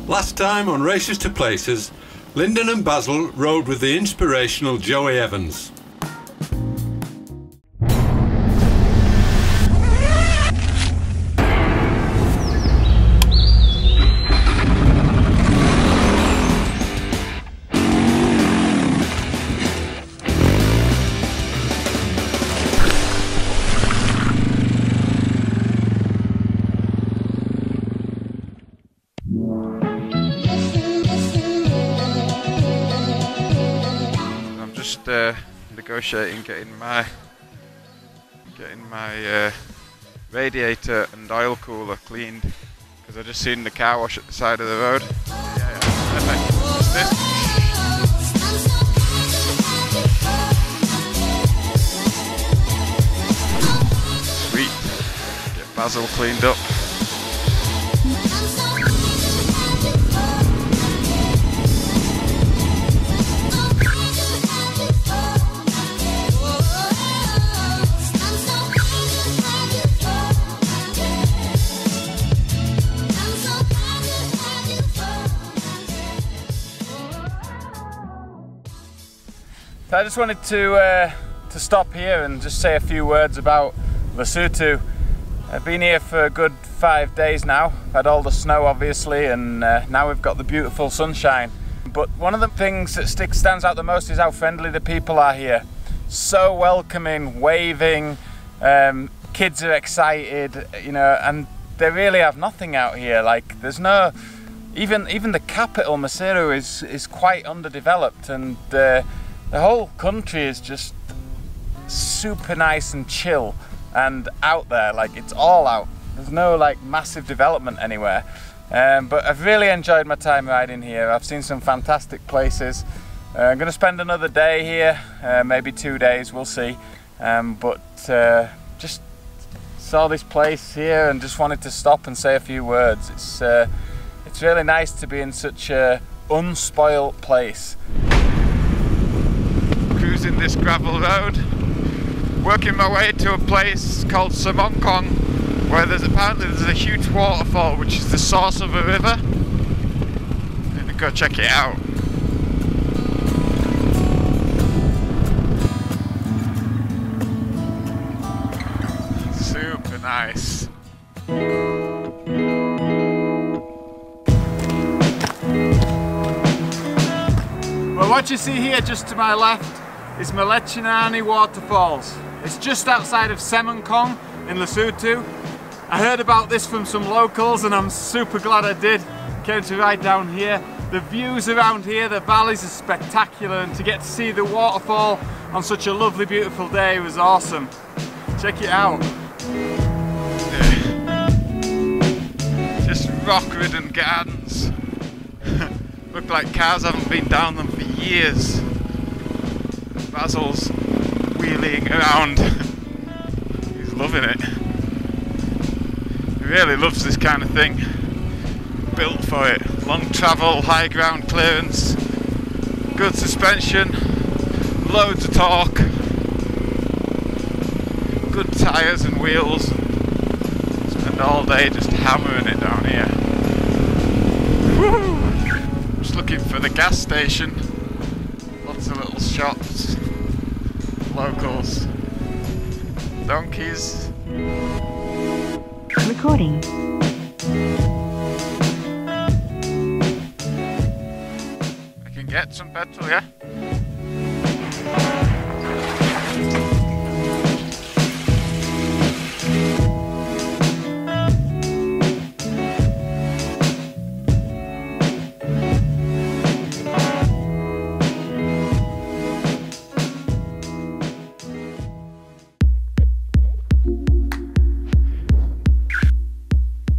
Last time on Races to Places, Lyndon and Basil rode with the inspirational Joey Evans. Negotiating getting my radiator and oil cooler cleaned because I just seen the car wash at the side of the road. Yeah, perfect. What's this? Sweet. Get Basil cleaned up. I just wanted to stop here and just say a few words about Lesotho. I've been here for a good 5 days now. Had all the snow obviously, and now we've got the beautiful sunshine. But one of the things that stands out the most is how friendly the people are here. So welcoming, waving, kids are excited, you know, and they really have nothing out here. Like there's no, even the capital, Maseru, is quite underdeveloped, and the whole country is just super nice and chill and out there, like it's all out. There's no like massive development anywhere. But I've really enjoyed my time riding here. I've seen some fantastic places. I'm going to spend another day here, maybe 2 days, we'll see. Just saw this place here and just wanted to stop and say a few words. It's really nice to be in such a unspoilt place. Cruising this gravel road, working my way to a place called Semonkong, where apparently there's a huge waterfall which is the source of a river. I'm gonna go check it out. Super nice. Well, what you see here just to my left is Malechinani Waterfalls. It's just outside of Semonkong in Lesotho. I heard about this from some locals and I'm super glad I did. Came to ride down here. The views around here, the valleys are spectacular, and to get to see the waterfall on such a lovely, beautiful day was awesome. Check it out. Just rock-ridden gardens. Look like cars haven't been down them for years. Basil's wheeling around. He's loving it. He really loves this kind of thing. Built for it. Long travel, high ground clearance, good suspension, loads of torque, good tyres and wheels. Spend all day just hammering it down here. Woo! Just looking for the gas station. Lots of little shops, locals, donkeys. Recording. I can get some petrol, yeah?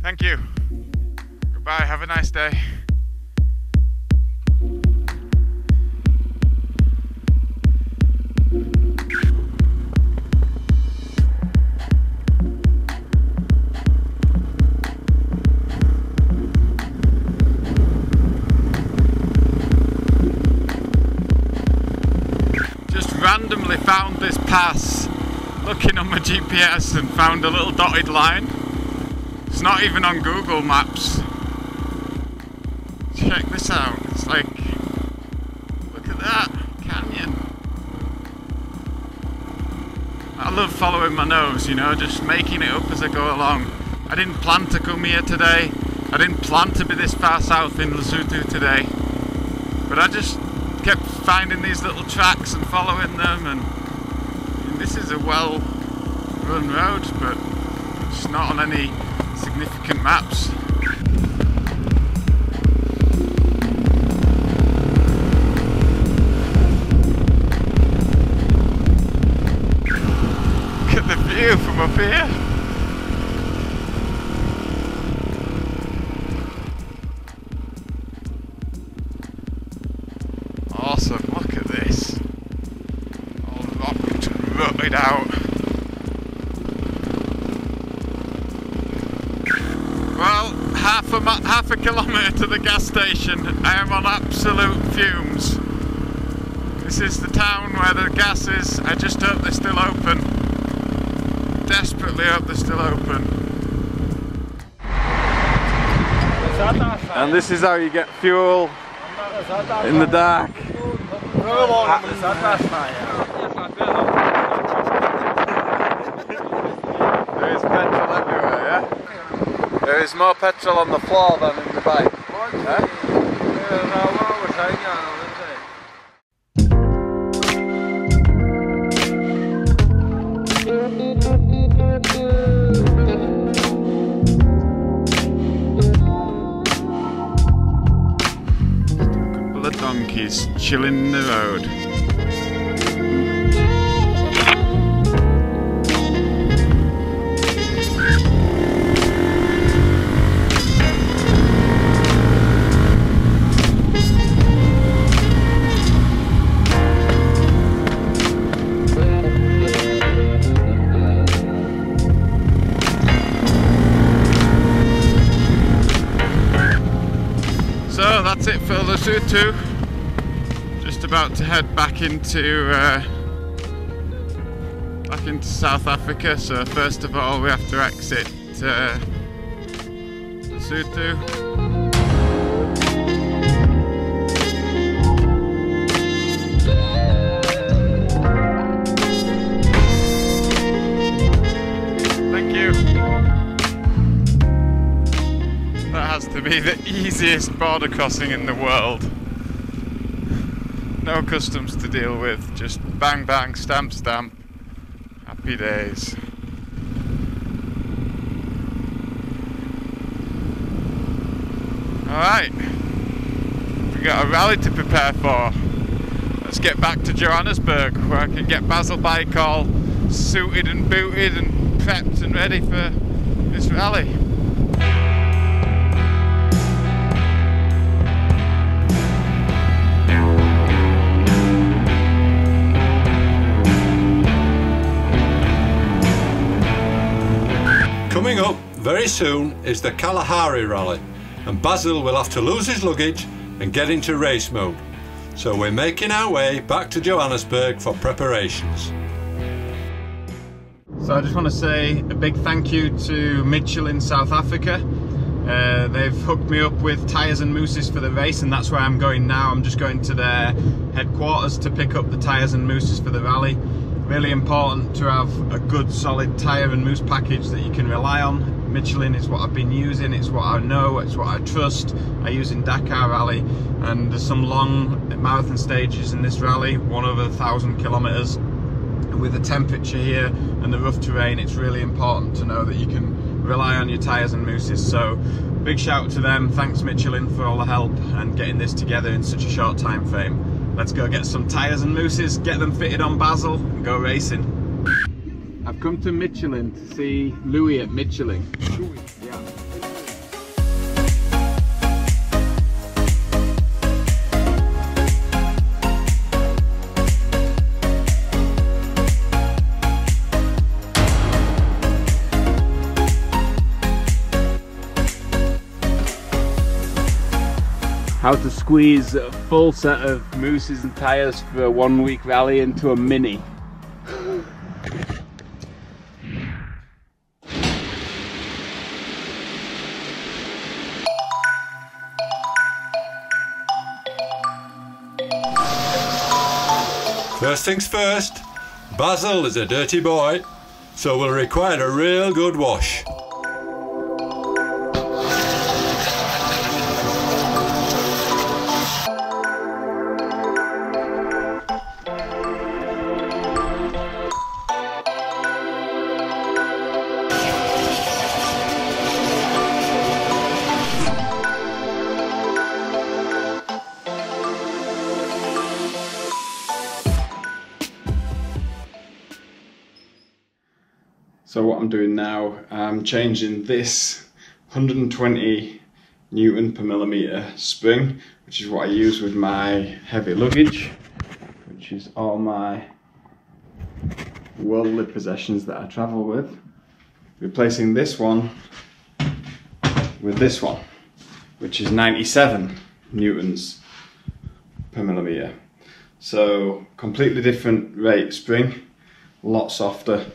Thank you. Goodbye, have a nice day. Just randomly found this pass, looking on my GPS, and found a little dotted line. It's not even on Google Maps. check this out. It's like, look at that canyon. I love following my nose, you know, just making it up as I go along. I didn't plan to come here today. I didn't plan to be this far south in Lesotho today. But I just kept finding these little tracks and following them, and this is a well-run road, but it's not on any significant maps. Look at the view from up here. Awesome, look at this. All rocked and rutted out. Well, half a kilometre to the gas station. I am on absolute fumes. This is the town where the gas is. I just hope they're still open. Desperately hope they're still open. And this is how you get fuel in the dark. There is petrol everywhere, yeah? There is more petrol on the floor than in the bike. Yeah? Donkeys chilling in the road. So that's it for Lesotho. Just about to head back into South Africa. So first of all, we have to exit Lesotho. Thank you. That has to be the easiest border crossing in the world. No customs to deal with, just bang bang, stamp stamp, happy days. Alright, we got a rally to prepare for. Let's get back to Johannesburg where I can get Basil Bike all suited and booted and prepped and ready for this rally. Coming up very soon is the Kalahari Rally, and Basil will have to lose his luggage and get into race mode. So we're making our way back to Johannesburg for preparations. So I just want to say a big thank you to Mitchell in South Africa. They've hooked me up with tyres and mousses for the race, and that's where I'm going now. I'm just going to their headquarters to pick up the tyres and mousses for the rally. Really important to have a good solid tyre and mousse package that you can rely on. Michelin is what I've been using, it's what I know, it's what I trust. I use in Dakar Rally, and there's some long marathon stages in this rally, one over 1,000 kilometres. With the temperature here and the rough terrain, it's really important to know that you can rely on your tyres and mousses. So big shout to them, thanks Michelin for all the help and getting this together in such a short time frame. Let's go get some tyres and mousses, get them fitted on Basil and go racing. I've come to Michelin to see Louis at Michelin. Yeah. How to squeeze a full set of mousses and tyres for a 1 week rally into a mini. First things first, Basil is a dirty boy, so will require a real good wash. So what I'm doing now, I'm changing this 120 Newton per millimeter spring, which is what I use with my heavy luggage, which is all my worldly possessions that I travel with. Replacing this one with this one, which is 97 Newtons per millimeter. So completely different rate spring, a lot softer.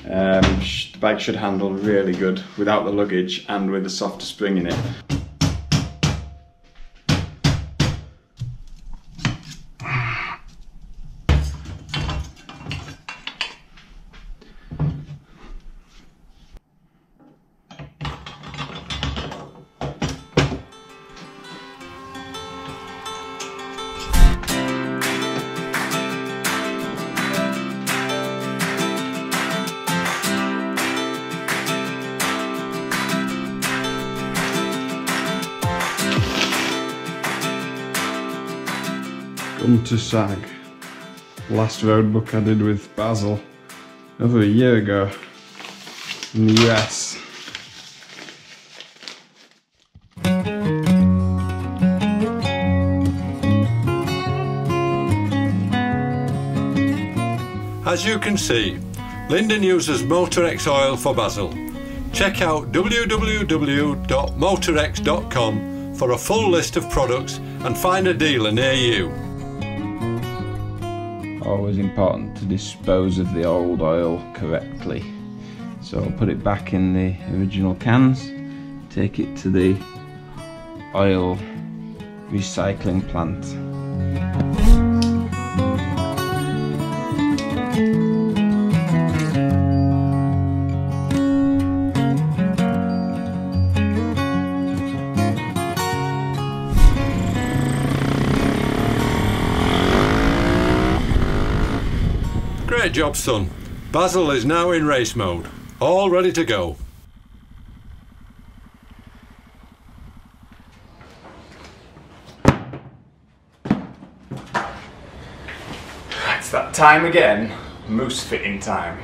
The bike should handle really good without the luggage and with the softer spring in it. Come to Sag, last road book I did with Basil over a year ago in the US. As you can see, Lyndon uses Motorex oil for Basil. Check out www.motorex.com for a full list of products and find a dealer near you. Always important to dispose of the old oil correctly. So I'll put it back in the original cans, take it to the oil recycling plant. Great job, son. Basil is now in race mode, all ready to go. It's that time again, moose fitting time.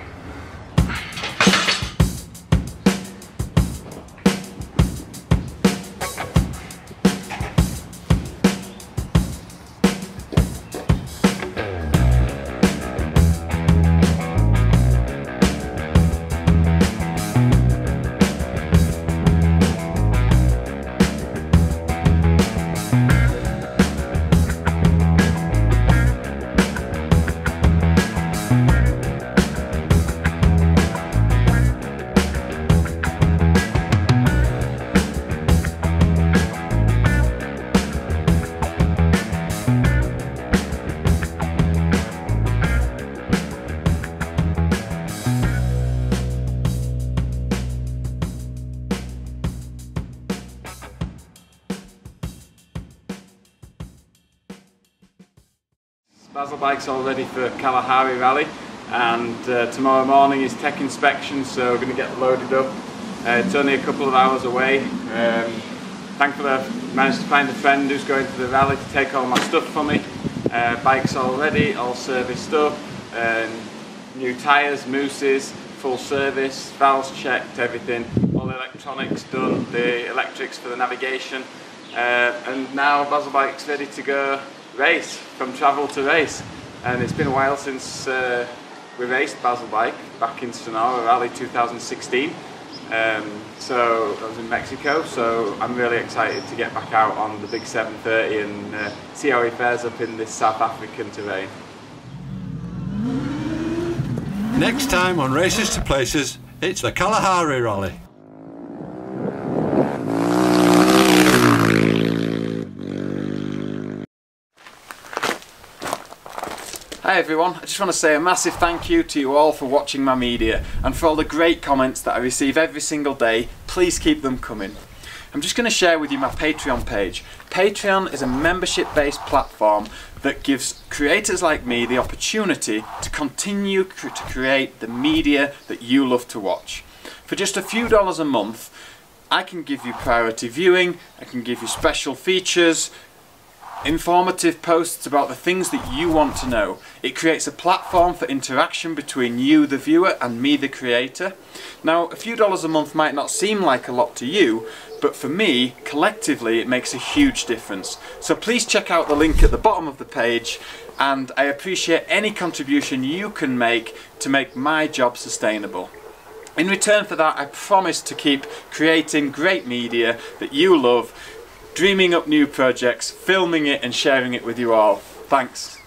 Basil Bike's all ready for Kalahari Rally, and tomorrow morning is tech inspection, so we're going to get loaded up. It's only a couple of hours away. Thankfully I've managed to find a friend who's going to the rally to take all my stuff for me. Bike's all ready, all serviced up, new tyres, mooses, full service, valves checked, everything, all the electronics done, the electrics for the navigation, and now Basil Bike's ready to go race, from travel to race. And it's been a while since we raced Basil Bike, back in Sonora Rally 2016. So I was in Mexico, so I'm really excited to get back out on the big 730 and see how he fares up in this South African terrain. Next time on Races to Places, it's the Kalahari Rally. Hi Hi everyone, I just want to say a massive thank you to you all for watching my media and for all the great comments that I receive every single day. Please keep them coming. I'm just going to share with you my Patreon page. Patreon is a membership-based platform that gives creators like me the opportunity to continue to create the media that you love to watch. For just a few dollars a month, I can give you priority viewing, I can give you special features, informative posts about the things that you want to know. It creates a platform for interaction between you, the viewer, and me, the creator. Now, a few dollars a month might not seem like a lot to you, but for me, collectively, it makes a huge difference. So please check out the link at the bottom of the page, and I appreciate any contribution you can make to make my job sustainable. In return for that, I promise to keep creating great media that you love, dreaming up new projects, filming it and sharing it with you all. Thanks.